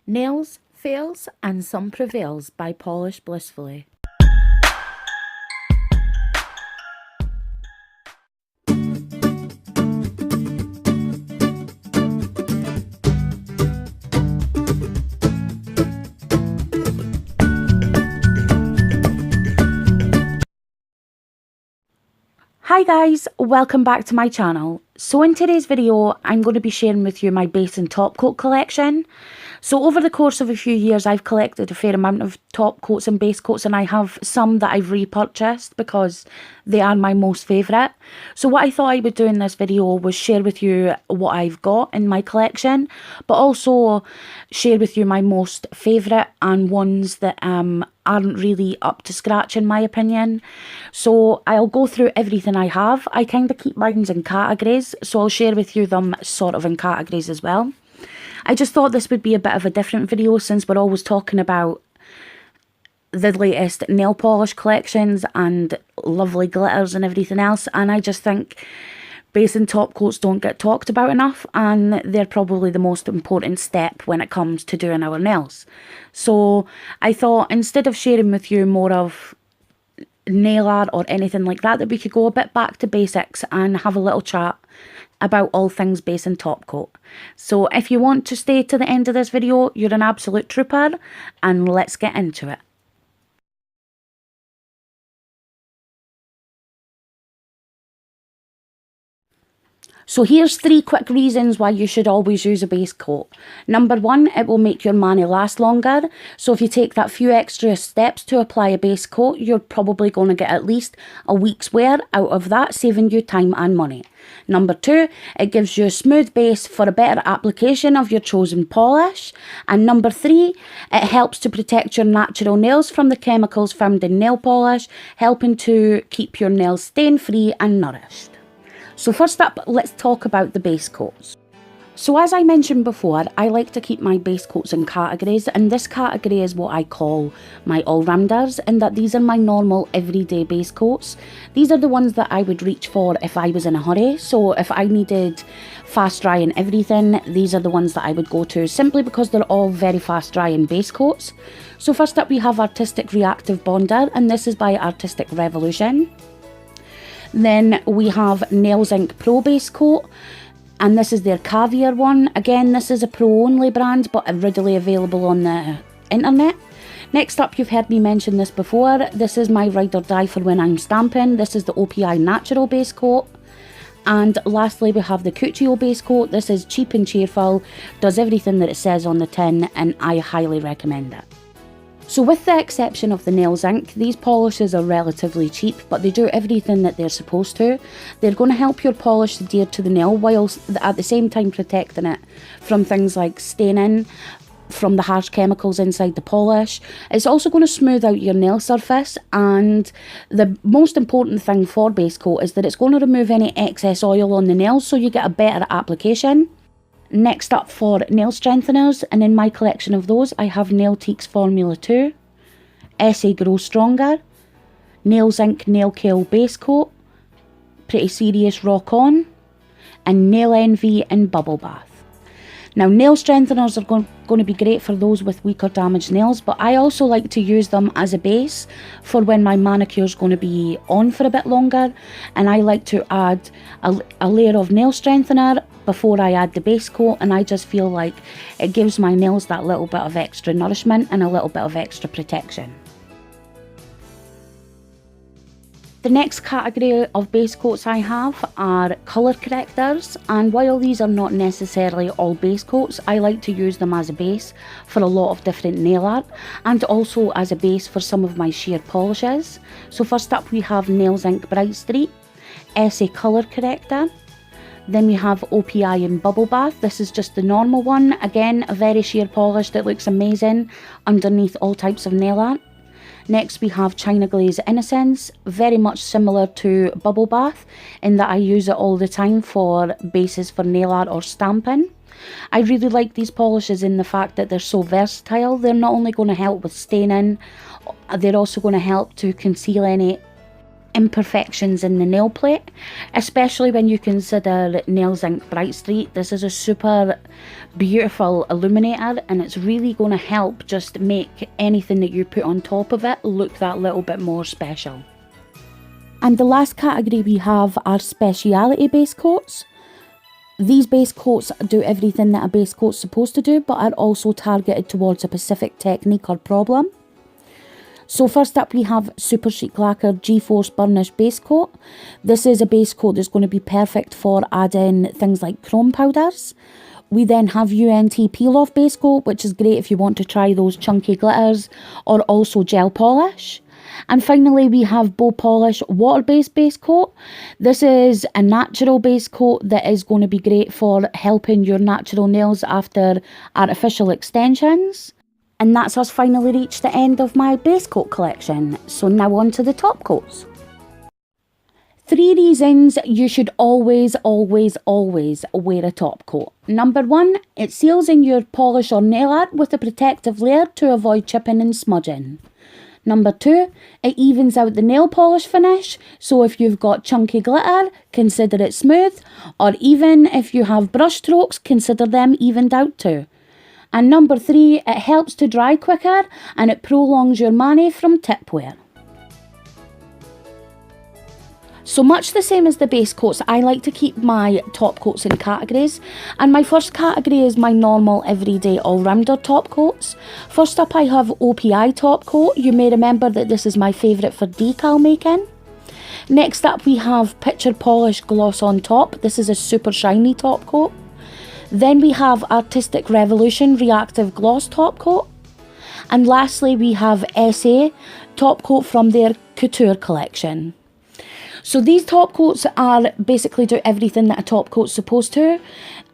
Nails, fails, and some prevails by Polish Blissfully. Hi guys, welcome back to my channel. So in today's video, I'm going to be sharing with you my base and top coat collection. So over the course of a few years, I've collected a fair amount of top coats and base coats, and I have some that I've repurchased because they are my most favourite. So what I thought I would do in this video was share with you what I've got in my collection, but also share with you my most favourite and ones that aren't really up to scratch in my opinion. So I'll go through everything I have. I kind of keep mine in categories, so I'll share with you them sort of in categories as well. I just thought this would be a bit of a different video since we're always talking about the latest nail polish collections and lovely glitters and everything else, and I just think base and top coats don't get talked about enough, and they're probably the most important step when it comes to doing our nails. So I thought instead of sharing with you more of nail art or anything like that, that we could go a bit back to basics and have a little chat about all things base and top coat. So if you want to stay to the end of this video, you're an absolute trooper, and let's get into it. So here's 3 quick reasons why you should always use a base coat. Number 1, it will make your mani last longer. So if you take that few extra steps to apply a base coat, you're probably going to get at least a week's wear out of that, saving you time and money. Number 2, it gives you a smooth base for a better application of your chosen polish. And number 3, it helps to protect your natural nails from the chemicals found in nail polish, helping to keep your nails stain free and nourished. So first up, let's talk about the base coats. So as I mentioned before, I like to keep my base coats in categories, and this category is what I call my all-rounders, and that these are my normal everyday base coats. These are the ones that I would reach for if I was in a hurry. So if I needed fast drying everything, these are the ones that I would go to, simply because they're all very fast drying base coats. So first up we have Artistic Reactive Bonder, and this is by Artistic Revolution. Then we have Nails Ink Pro Base Coat, and this is their Caviar one. Again, this is a pro only brand, but readily available on the internet. Next up, you've heard me mention this before, this is my ride or die for when I'm stamping. This is the OPI Natural Base Coat. And lastly, we have the Cuccio Base Coat. This is cheap and cheerful, does everything that it says on the tin, and I highly recommend it. So with the exception of the Nails Ink, these polishes are relatively cheap, but they do everything that they're supposed to. They're going to help your polish adhere to the nail, whilst at the same time protecting it from things like staining, from the harsh chemicals inside the polish. It's also going to smooth out your nail surface, and the most important thing for base coat is that it's going to remove any excess oil on the nails, so you get a better application. Next up for nail strengtheners, and in my collection of those I have Nailtique's Formula 2, Essay Grow Stronger, Nails Ink Nail Kale Base Coat, Pretty Serious Rock On, and Nail Envy in Bubble Bath. Now nail strengtheners are going to be great for those with weak or damaged nails, but I also like to use them as a base for when my manicure is going to be on for a bit longer, and I like to add a layer of nail strengthener before I add the base coat, and I just feel like it gives my nails that little bit of extra nourishment and a little bit of extra protection. The next category of base coats I have are colour correctors, and while these are not necessarily all base coats, I like to use them as a base for a lot of different nail art, and also as a base for some of my sheer polishes. So first up we have Nails Ink Bright Street, Essay Colour Corrector. Then we have OPI in Bubble Bath. This is just the normal one, again a very sheer polish that looks amazing underneath all types of nail art. Next we have China Glaze Innocence, very much similar to Bubble Bath in that I use it all the time for bases for nail art or stamping. I really like these polishes in the fact that they're so versatile. They're not only going to help with staining, they're also going to help to conceal any imperfections in the nail plate, especially when you consider Nails Inc Bright Street. This is a super beautiful illuminator, and it's really going to help just make anything that you put on top of it look that little bit more special. And the last category we have are speciality base coats. These base coats do everything that a base coat's supposed to do, but are also targeted towards a specific technique or problem. So first up we have Super Chic Lacquer G-Force Burnish Base Coat. This is a base coat that's going to be perfect for adding things like chrome powders. We then have UNT Peel Off Base Coat, which is great if you want to try those chunky glitters, or also gel polish. And finally we have Bow Polish Water-Based Base Coat. This is a natural base coat that is going to be great for helping your natural nails after artificial extensions. And that's us finally reached the end of my base coat collection. So now on to the top coats. 3 reasons you should always wear a top coat. Number 1, it seals in your polish or nail art with a protective layer to avoid chipping and smudging. Number 2, it evens out the nail polish finish, so if you've got chunky glitter, consider it smooth, or even if you have brush strokes, consider them evened out too. And number 3, it helps to dry quicker and it prolongs your mani from tip wear. So much the same as the base coats, I like to keep my top coats in categories, and my first category is my normal everyday all-rounder top coats. First up I have OPI top coat. You may remember that this is my favourite for decal making. Next up we have Picture Polish Gloss on Top. This is a super shiny top coat. Then we have Artistic Revolution Reactive Gloss top coat. And lastly we have SA top coat from their Couture collection. So these top coats are basically do everything that a top coat's supposed to,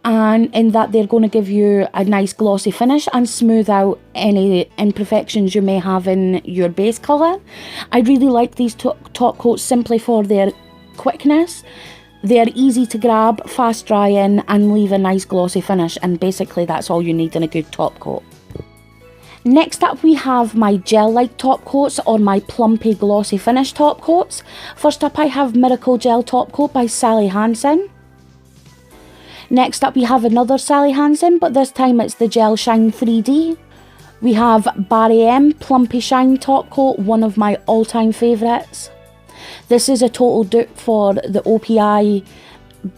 and in that they're going to give you a nice glossy finish and smooth out any imperfections you may have in your base colour. I really like these top coats simply for their quickness. They're easy to grab, fast drying, and leave a nice glossy finish, and basically that's all you need in a good top coat. Next up we have my gel-like top coats, or my plumpy glossy finish top coats. First up I have Miracle Gel Top Coat by Sally Hansen. Next up we have another Sally Hansen, but this time it's the Gel Shine 3D. We have Barry M Plumpy Shine Top Coat, one of my all-time favourites. This is a total dupe for the OPI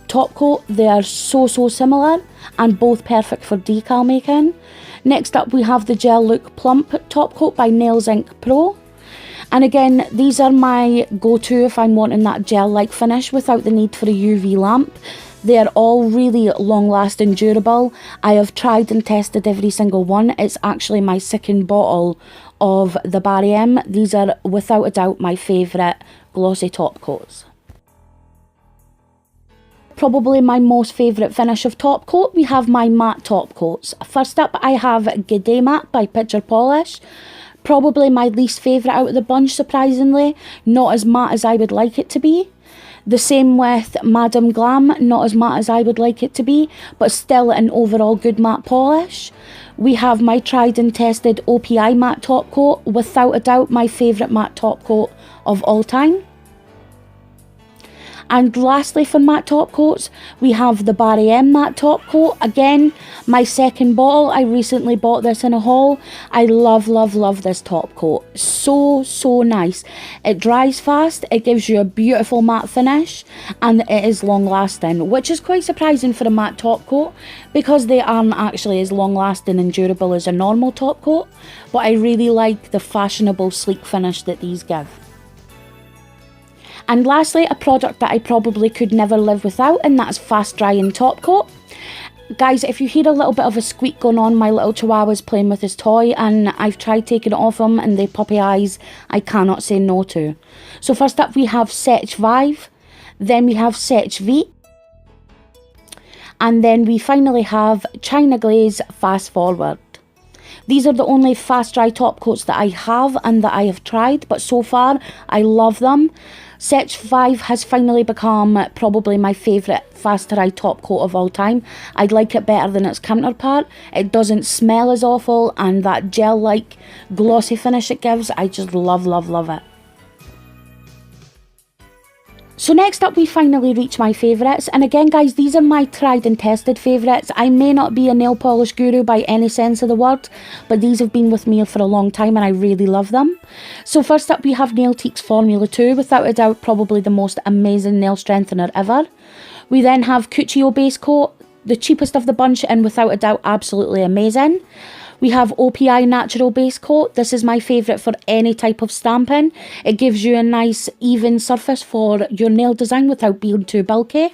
top coat. They are so similar and both perfect for decal making. Next up we have the Gel Look Plump top coat by Nails Inc Pro. And again, these are my go-to if I'm wanting that gel-like finish without the need for a UV lamp. They are all really long-lasting, durable. I have tried and tested every single one. It's actually my second bottle of the Barry M. These are without a doubt my favourite glossy top coats. Probably my most favourite finish of top coat, we have my matte top coats. First up I have G'day Matte by Picture Polish. Probably my least favourite out of the bunch, surprisingly. Not as matte as I would like it to be. The same with Madam Glam, not as matte as I would like it to be, but still an overall good matte polish. We have my tried and tested OPI matte top coat, without a doubt my favourite matte top coat of all time. And lastly for matte top coats, we have the Barry M matte top coat. Again, my second bottle. I recently bought this in a haul. I love this top coat. So nice. It dries fast, it gives you a beautiful matte finish, and it is long lasting, which is quite surprising for a matte top coat because they aren't actually as long lasting and durable as a normal top coat. But I really like the fashionable sleek finish that these give. And lastly, a product that I probably could never live without, and that's fast drying top coat. Guys, if you hear a little bit of a squeak going on, my little chihuahua's playing with his toy, and I've tried taking it off him, and the puppy eyes I cannot say no to. So first up we have Setch Vive, then we have Setch V, and then we finally have China Glaze Fast Forward. These are the only fast dry top coats that I have and that I have tried, but so far I love them. Setch Vive has finally become probably my favourite fast dry top coat of all time. I like it better than its counterpart. It doesn't smell as awful, and that gel-like glossy finish it gives, I just love it. So next up we finally reach my favourites, and again guys, these are my tried and tested favourites. I may not be a nail polish guru by any sense of the word, but these have been with me for a long time and I really love them. So first up we have Nailteque's Formula 2, without a doubt probably the most amazing nail strengthener ever. We then have Cuccio base coat, the cheapest of the bunch and without a doubt absolutely amazing. We have OPI Natural Base Coat. This is my favourite for any type of stamping. It gives you a nice even surface for your nail design without being too bulky.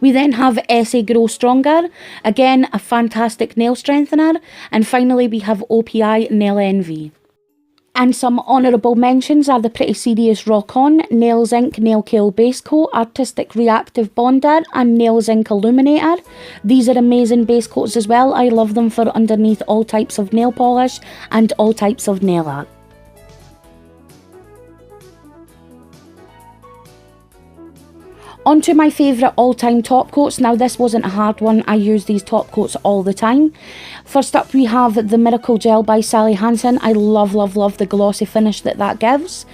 We then have SA Grow Stronger. Again, a fantastic nail strengthener. And finally, we have OPI Nail Envy. And some honourable mentions are the Pretty Serious Rock On, Nails Ink Nail Kill Base Coat, Artistic Reactive Bonder and Nails Ink Illuminator. These are amazing base coats as well. I love them for underneath all types of nail polish and all types of nail art. On to my favourite all-time top coats. Now this wasn't a hard one, I use these top coats all the time. First up we have the Miracle Gel by Sally Hansen. I love the glossy finish that gives.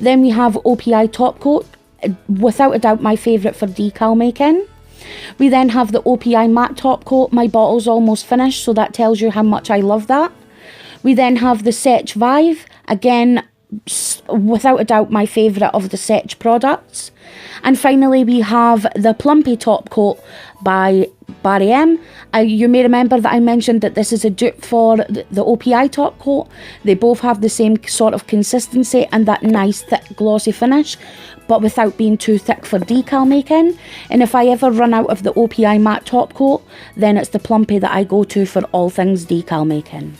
Then we have OPI Top Coat, without a doubt my favourite for decal making. We then have the OPI Matte Top Coat. My bottle's almost finished, so that tells you how much I love that. We then have the Setch Vive, again without a doubt my favourite of the Setch products. And finally we have the Plumpy Top Coat by Barry M. You may remember that I mentioned that this is a dupe for the OPI Top Coat. They both have the same sort of consistency and that nice thick glossy finish, but without being too thick for decal making. And if I ever run out of the OPI Matte Top Coat, then it's the Plumpy that I go to for all things decal making.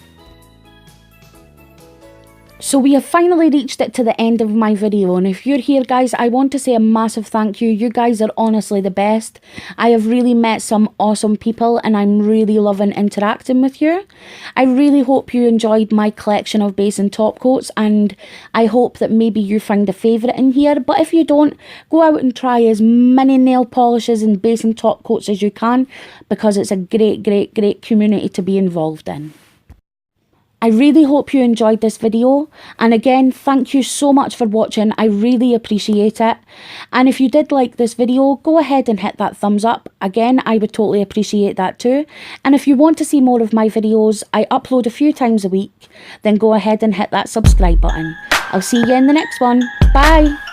So we have finally reached it to the end of my video, and if you're here guys, I want to say a massive thank you. You guys are honestly the best. I have really met some awesome people and I'm really loving interacting with you. I really hope you enjoyed my collection of base and top coats, and I hope that maybe you find a favourite in here. But if you don't, go out and try as many nail polishes and base and top coats as you can, because it's a great community to be involved in. I really hope you enjoyed this video, and again thank you so much for watching. I really appreciate it, and if you did like this video, go ahead and hit that thumbs up. Again, I would totally appreciate that too. And if you want to see more of my videos, I upload a few times a week, then go ahead and hit that subscribe button. I'll see you in the next one. Bye.